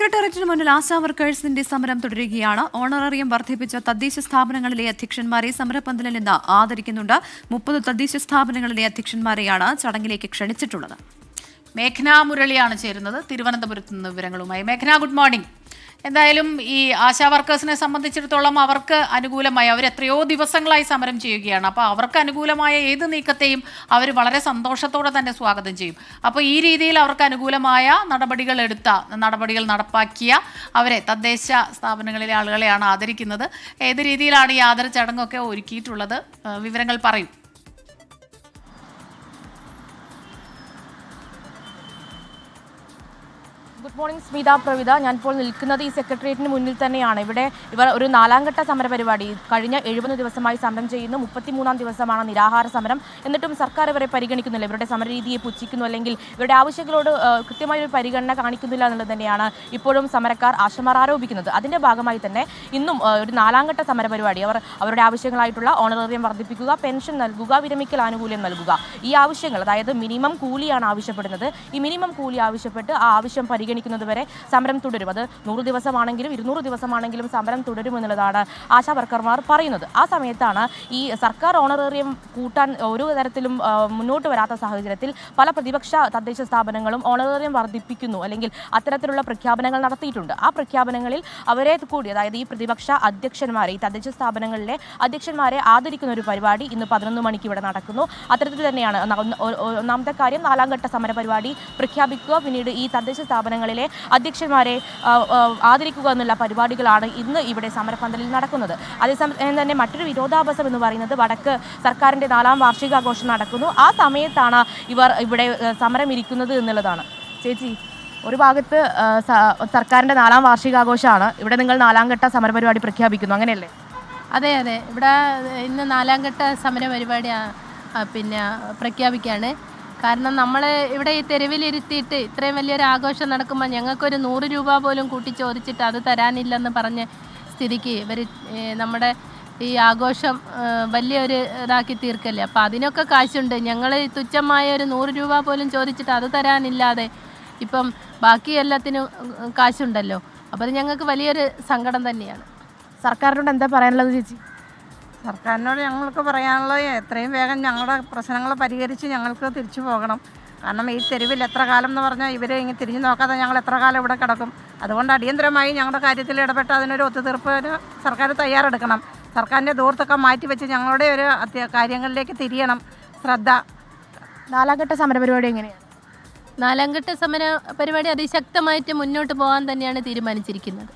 സെക്രട്ടേറിയറ്റിന് മുന്നിൽ ആശാ വർക്കേഴ്സിന്റെ സമരം തുടരുകയാണ്. ഓണറേറിയം വർദ്ധിപ്പിച്ച തദ്ദേശ സ്ഥാപനങ്ങളിലെ അധ്യക്ഷന്മാരെ സമരപന്തലിൽ നിന്ന് ആദരിക്കുന്നുണ്ട്. 30 തദ്ദേശ സ്ഥാപനങ്ങളിലെ അധ്യക്ഷന്മാരെയാണ് ചടങ്ങിലേക്ക് ക്ഷണിച്ചിട്ടുള്ളത്. മേഘന മുരളിയാണ് ചേരുന്നത് തിരുവനന്തപുരത്ത് നിന്ന് വിവരങ്ങളുമായി. മേഘന, ഗുഡ് മോർണിംഗ്. എന്തായാലും ഈ ആശാ വർക്കേഴ്സിനെ സംബന്ധിച്ചിടത്തോളം അവർക്ക് അനുകൂലമായി അവർ എത്രയോ ദിവസങ്ങളായി സമരം ചെയ്യുകയാണ്. അപ്പോൾ അവർക്ക് അനുകൂലമായ ഏത് നീക്കത്തെയും അവർ വളരെ സന്തോഷത്തോടെ തന്നെ സ്വാഗതം ചെയ്യും. അപ്പോൾ ഈ രീതിയിൽ അവർക്ക് അനുകൂലമായ നടപടികൾ നടപ്പാക്കിയ അവരെ തദ്ദേശ സ്ഥാപനങ്ങളിലെ ആളുകളെയാണ് ആദരിക്കുന്നത്. ഏത് രീതിയിലാണ് ഈ ആദര ചടങ്ങൊക്കെ ഒരുക്കിയിട്ടുള്ളത്? വിവരങ്ങൾ പറയും. Good morning Smitha, Pravitha. ഞാനിപ്പോൾ നിൽക്കുന്നത് ഈ സെക്രട്ടേറിയറ്റിന് മുന്നിൽ തന്നെയാണ്. ഇവർ ഒരു 4ാം ഘട്ട സമരപരിപാടി കഴിഞ്ഞ 70 ദിവസമായി സമരം ചെയ്യുന്നു. 33ാം ദിവസമാണ് നിരാഹാര സമരം. എന്നിട്ടും സർക്കാർ ഇവരെ പരിഗണിക്കുന്നില്ല. ഇവരുടെ സമരരീതിയെ പുച്ഛിക്കുന്നു, അല്ലെങ്കിൽ ഇവരുടെ ആവശ്യങ്ങളോട് കൃത്യമായ ഒരു പരിഗണന കാണിക്കുന്നില്ല എന്നുള്ളത് തന്നെയാണ് ഇപ്പോഴും സമരക്കാർ ആശമാർ ആരോപിക്കുന്നത്. അതിൻ്റെ ഭാഗമായി തന്നെ ഇന്നും ഒരു 4ാം ഘട്ട സമരപരിപാടി അവരുടെ ആവശ്യങ്ങളായിട്ടുള്ള ഓണറേറിയം വർദ്ധിപ്പിക്കുക, പെൻഷൻ നൽകുക, വിരമിക്കൽ ആനുകൂല്യം നൽകുക, ഈ ആവശ്യങ്ങൾ, അതായത് മിനിമം കൂലിയാണ് ആവശ്യപ്പെടുന്നത്. ഈ മിനിമം കൂലി ആവശ്യപ്പെട്ട് ആ ആവശ്യം പരിഗണിക്കുന്നതുവരെ സമരം തുടരും. അത് 100 ദിവസമാണെങ്കിലും 200 ദിവസമാണെങ്കിലും സമരം തുടരുമെന്നുള്ളതാണ് ആശാ വർക്കർമാർ പറയുന്നത്. ആ സമയത്താണ് ഈ സർക്കാർ ഓണറേറിയം കൂട്ടാൻ ഒരു തരത്തിലും മുന്നോട്ട് വരാത്ത സാഹചര്യത്തിൽ പല പ്രതിപക്ഷ തദ്ദേശ സ്ഥാപനങ്ങളും ഓണറേറിയം വർദ്ധിപ്പിക്കുന്നു, അല്ലെങ്കിൽ അത്തരത്തിലുള്ള പ്രഖ്യാപനങ്ങൾ നടത്തിയിട്ടുണ്ട്. ആ പ്രഖ്യാപനങ്ങളിൽ അവരെ കൂടി, അതായത് ഈ പ്രതിപക്ഷ അധ്യക്ഷന്മാരെ, ഈ തദ്ദേശ സ്ഥാപനങ്ങളിലെ അധ്യക്ഷന്മാരെ ആദരിക്കുന്ന ഒരു പരിപാടി ഇന്ന് 11 മണിക്ക് ഇവിടെ നടക്കുന്നു. അത്തരത്തിൽ തന്നെയാണ് ഒന്നാമത്തെ കാര്യം 4ാം ഘട്ട സമരപരിപാടി പ്രഖ്യാപിക്കുക, പിന്നീട് ഈ തദ്ദേശ സ്ഥാപനങ്ങളിലെ അധ്യക്ഷന്മാരെ ആദരിക്കുക എന്നുള്ള പരിപാടികളാണ് ഇന്ന് ഇവിടെ സമരപന്തലിൽ നടക്കുന്നത്. അതേസമയം തന്നെ മറ്റൊരു വിരോധാഭാസം എന്ന് പറയുന്നത് വടക്ക് സർക്കാരിൻ്റെ 4ാം വാർഷികാഘോഷം നടക്കുന്നു. ആ സമയത്താണ് ഇവർ ഇവിടെ സമരം ഇരിക്കുന്നത് എന്നുള്ളതാണ്. ചേച്ചി, ഒരു ഭാഗത്ത് സർക്കാരിൻ്റെ 4ാം വാർഷികാഘോഷമാണ്, ഇവിടെ നിങ്ങൾ 4ാം ഘട്ട സമരപരിപാടി പ്രഖ്യാപിക്കുന്നു, അങ്ങനെയല്ലേ? അതെ, ഇവിടെ ഇന്ന് 4ാം ഘട്ട സമരപരിപാടി പ്രഖ്യാപിക്കുകയാണ്. കാരണം നമ്മൾ ഇവിടെ ഈ തെരുവിലിരുത്തിയിട്ട് ഇത്രയും വലിയൊരു ആഘോഷം നടക്കുമ്പോൾ ഞങ്ങൾക്കൊരു 100 രൂപ പോലും കൂട്ടി ചോദിച്ചിട്ട് അത് തരാനില്ലെന്ന് പറഞ്ഞ സ്ഥിതിക്ക് ഇവർ നമ്മുടെ ഈ ആഘോഷം വലിയൊരു ഇതാക്കി തീർക്കല്ലേ. അപ്പോൾ അതിനൊക്കെ കാശുണ്ട്. ഞങ്ങൾ തുച്ഛമായ ഒരു 100 രൂപ പോലും ചോദിച്ചിട്ട് അത് തരാനില്ലാതെ ഇപ്പം ബാക്കി എല്ലാത്തിനും കാശുണ്ടല്ലോ. അപ്പോൾ അത് ഞങ്ങൾക്ക് വലിയൊരു സങ്കടം തന്നെയാണ്. സർക്കാരിനോട് എന്താ പറയാനുള്ളത് ചേച്ചി? സർക്കാരിനോട് ഞങ്ങൾക്ക് പറയാനുള്ളത് എത്രയും വേഗം ഞങ്ങളുടെ പ്രശ്നങ്ങൾ പരിഹരിച്ച് ഞങ്ങൾക്ക് തിരിച്ചു പോകണം. കാരണം ഈ തെരുവിൽ എത്ര കാലം എന്ന് പറഞ്ഞാൽ ഇവരെ ഇങ്ങനെ തിരിഞ്ഞു നോക്കാതെ ഞങ്ങൾ എത്ര കാലം ഇവിടെ കിടക്കും. അതുകൊണ്ട് അടിയന്തരമായി ഞങ്ങളുടെ കാര്യത്തിൽ ഇടപെട്ട് അതിനൊരു ഒത്തുതീർപ്പിന് സർക്കാർ തയ്യാറെടുക്കണം. സർക്കാരിൻ്റെ ദൂർത്തൊക്കെ മാറ്റിവെച്ച് ഞങ്ങളുടെ ഒരു കാര്യങ്ങളിലേക്ക് തിരിയണം ശ്രദ്ധ. 4ാം ഘട്ട സമരപരിപാടി എങ്ങനെയാണ്? 4ാം ഘട്ട സമര പരിപാടി അതിശക്തമായിട്ട് മുന്നോട്ട് പോകാൻ തന്നെയാണ് തീരുമാനിച്ചിരിക്കുന്നത്.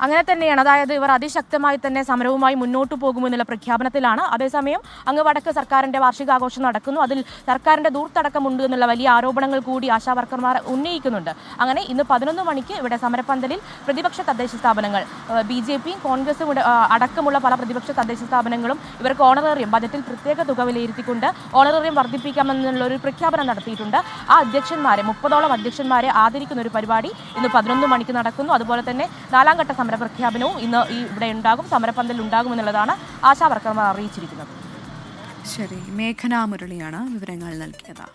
അങ്ങനെ തന്നെയാണ്, അതായത് ഇവർ അതിശക്തമായി തന്നെ സമരവുമായി മുന്നോട്ട് പോകുമെന്നുള്ള പ്രഖ്യാപനത്തിലാണ്. അതേസമയം അങ്ങ് വടക്ക് സർക്കാരിൻ്റെ വാർഷികാഘോഷം നടക്കുന്നു, അതിൽ സർക്കാരിൻ്റെ ദൂർത്തടക്കമുണ്ട് എന്നുള്ള വലിയ ആരോപണങ്ങൾ കൂടി ആശാ വർക്കർമാർ ഉന്നയിക്കുന്നുണ്ട്. അങ്ങനെ ഇന്ന് 11 മണിക്ക് ഇവിടെ സമരപന്തലിൽ പ്രതിപക്ഷ തദ്ദേശ സ്ഥാപനങ്ങൾ, BJPയും കോൺഗ്രസും അടക്കമുള്ള പല പ്രതിപക്ഷ തദ്ദേശ സ്ഥാപനങ്ങളും ഇവർക്ക് ഓണറേറിയം ബജറ്റിൽ പ്രത്യേക തുക വിലയിരുത്തിക്കൊണ്ട് ഓണറേറിയം വർദ്ധിപ്പിക്കാമെന്നുള്ളൊരു പ്രഖ്യാപനം നടത്തിയിട്ടുണ്ട്. ആ അധ്യക്ഷന്മാരെ 30ഓളം അധ്യക്ഷന്മാരെ ആദരിക്കുന്ന ഒരു പരിപാടി ഇന്ന് 11 മണിക്ക് നടക്കുന്നു. അതുപോലെ തന്നെ 4ാം ഘട്ട സമരപ്രഖ്യാപനവും ഇന്ന് ഇവിടെ ഉണ്ടാകും, സമരപന്തലിൽ ഉണ്ടാകുമെന്നുള്ളതാണ് ആശാ വർക്കർമാർ അറിയിച്ചിരിക്കുന്നത്. ശരി, മേഘന മുരളിയാണ് വിവരങ്ങൾ നൽകിയത്.